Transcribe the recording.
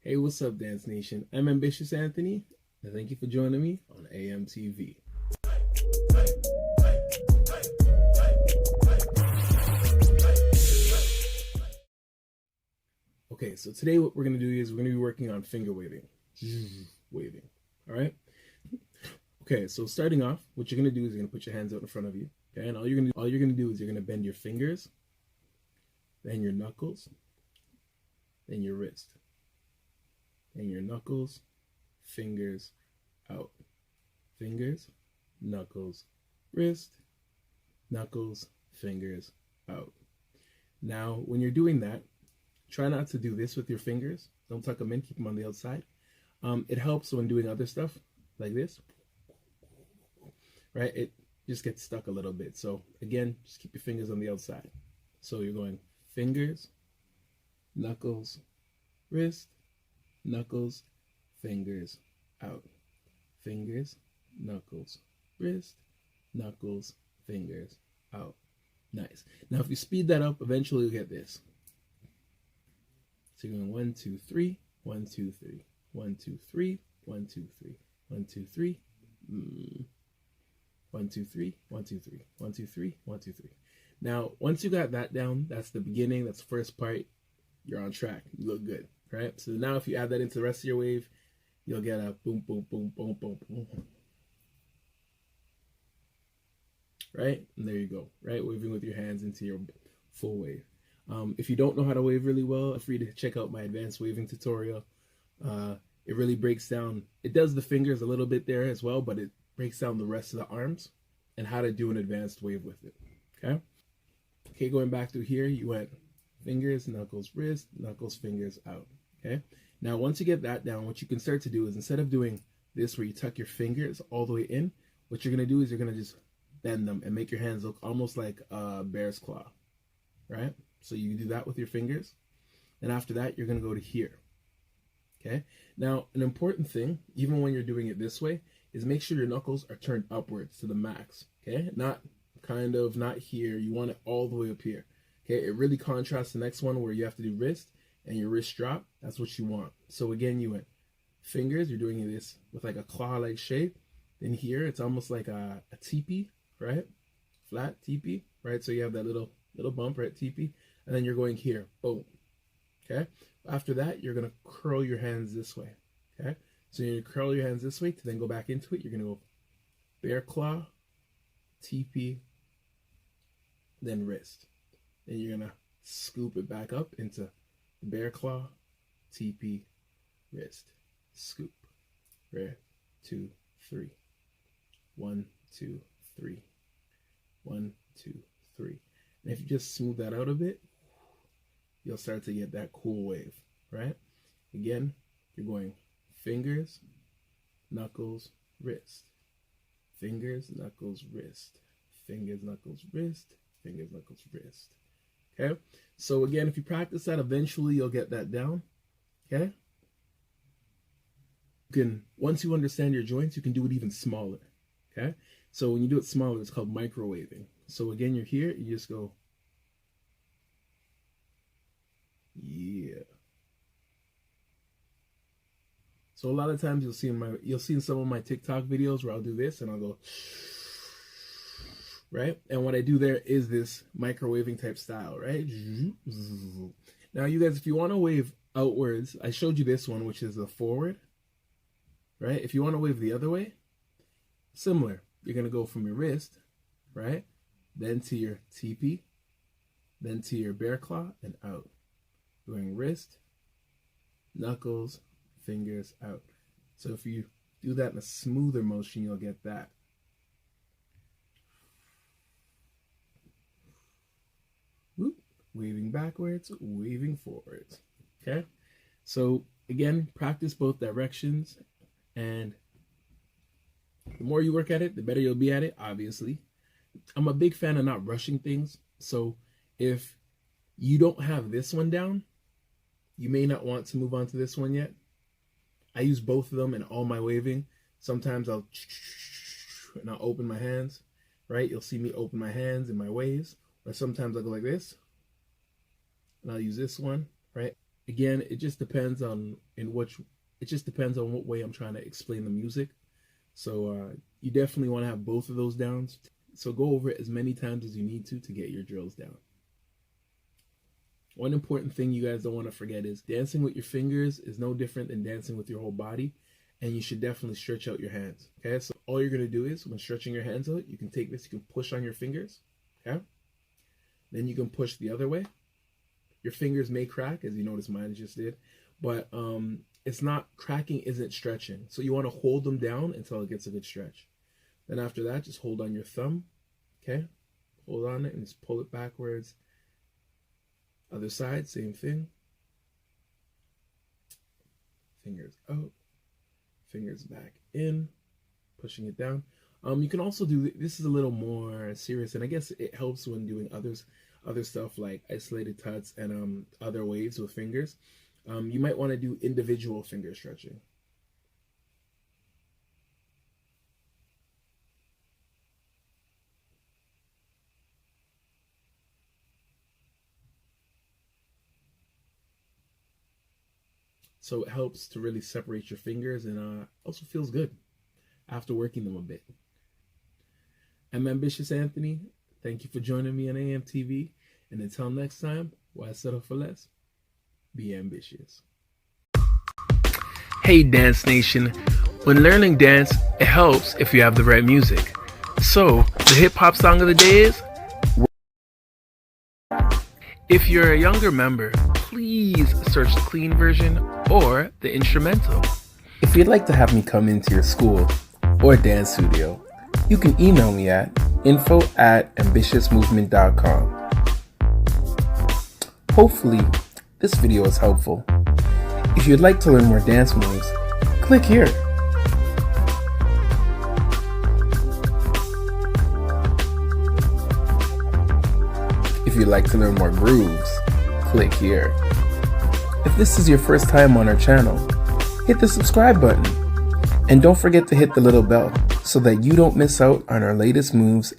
Hey, what's up, Dance Nation? I'm Ambitious Anthony, and thank you for joining me on AMTV. Okay, so today what we're going to do is we're going to be working on finger waving. Waving, all right? Okay, so starting off, what you're going to do is you're going to put your hands out in front of you, okay? And all you're going to do is you're going to bend your fingers, then your knuckles, then your wrist. And your knuckles, fingers, out. Fingers, knuckles, wrist, knuckles, fingers, out. Now, when you're doing that, try not to do this with your fingers. Don't tuck them in, keep them on the outside. It helps when doing other stuff like this, right? It just gets stuck a little bit. So again, just keep your fingers on the outside. So you're going fingers, knuckles, wrist, knuckles, fingers, out. Fingers, knuckles, wrist, knuckles, fingers, out. Nice. Now, if you speed that up, eventually you'll get this. So you're going 1, 2, 3, 1, 2, 3, 1, 2, 3, 1, 2, 3, 1, 2, 3, 1, 2, 3, 1, 2, 3, 1, 2, 3, 1, 2, 3. Now, once you got that down, that's the beginning, that's the first part, you're on track. You look good. Right? So now if you add that into the rest of your wave, you'll get a boom, boom, boom, boom, boom, boom. Right? And there you go. Right? Waving with your hands into your full wave. If you don't know how to wave really well, feel free to check out my advanced waving tutorial. It really breaks down, it does the fingers a little bit there as well, but it breaks down the rest of the arms and how to do an advanced wave with it. Okay? Okay, going back through here, you went fingers, knuckles, wrist, knuckles, fingers, out. Okay. Now, once you get that down, what you can start to do is instead of doing this where you tuck your fingers all the way in, what you're going to do is you're going to just bend them and make your hands look almost like a bear's claw. Right? So you do that with your fingers. And after that, you're going to go to here. Okay. Now, an important thing, even when you're doing it this way, is make sure your knuckles are turned upwards to the max. Okay. Not here. You want it all the way up here. Okay. It really contrasts the next one where you have to do wrist and your wrist drop. That's what you want. So again, you went fingers, you're doing this with like a claw-like shape. Then here, it's almost like a teepee, right? Flat teepee, right? So you have that little bump, right? Teepee. And then you're going here, boom. Okay? After that, you're going to curl your hands this way. Okay? So you're going to curl your hands this way to then go back into it. You're going to go bear claw, teepee, then wrist. Then you're going to scoop it back up into bear claw, teepee, wrist, scoop. Right? 2, 3. 1, 2, 3. 1, 2, 3. And if you just smooth that out a bit, you'll start to get that cool wave, right? Again, you're going fingers, knuckles, wrist. Fingers, knuckles, wrist. Fingers, knuckles, wrist. Fingers, knuckles, wrist. Okay? So again, if you practice that, eventually you'll get that down. Okay? Once you understand your joints, you can do it even smaller. Okay? So when you do it smaller, it's called microwaving. So again, you're here, you just go, yeah. So a lot of times you'll see in some of my TikTok videos where I'll do this and I'll go, right? And what I do there is this microwaving type style, right? Now, you guys, if you want to wave outwards, I showed you this one, which is the forward, right? If you want to wave the other way, similar. You're going to go from your wrist, right? Then to your teepee, then to your bear claw, and out. Going wrist, knuckles, fingers, out. So if you do that in a smoother motion, you'll get that. Whoop. Waving backwards, waving forwards. Okay? So again, practice both directions, and the more you work at it, the better you'll be at it, obviously. I'm a big fan of not rushing things. So if you don't have this one down, you may not want to move on to this one yet. I use both of them in all my waving. Sometimes I'll open my hands, right? You'll see me open my hands in my waves. Or sometimes I'll go like this, and I'll use this one, right? Again, it just depends on what way I'm trying to explain the music. So you definitely want to have both of those downs. So go over it as many times as you need to get your drills down. One important thing you guys don't want to forget is dancing with your fingers is no different than dancing with your whole body, and you should definitely stretch out your hands. Okay, so all you're going to do is when stretching your hands out, you can take this, you can push on your fingers. Okay, then you can push the other way. Your fingers may crack, as you notice mine just did, but it's not cracking, isn't stretching. So you want to hold them down until it gets a good stretch. Then after that, just hold on your thumb. Okay, hold on it and just pull it backwards. Other side, same thing. Fingers out, fingers back in, pushing it down. You can also do, this is a little more serious, and I guess it helps when doing other stuff like isolated tuts and other waves with fingers. You might want to do individual finger stretching. So it helps to really separate your fingers, and also feels good after working them a bit. I'm Ambitious Anthony. Thank you for joining me on AMTV. And until next time, why settle for less? Be ambitious. Hey Dance Nation. When learning dance, it helps if you have the right music. So, the hip hop song of the day is... If you're a younger member, please search the clean version or the instrumental. If you'd like to have me come into your school or dance studio, you can email me at info@ambitiousmovement.com. Hopefully, this video is helpful. If you'd like to learn more dance moves, click here. If you'd like to learn more grooves, click here. If this is your first time on our channel, hit the subscribe button. And don't forget to hit the little bell so that you don't miss out on our latest moves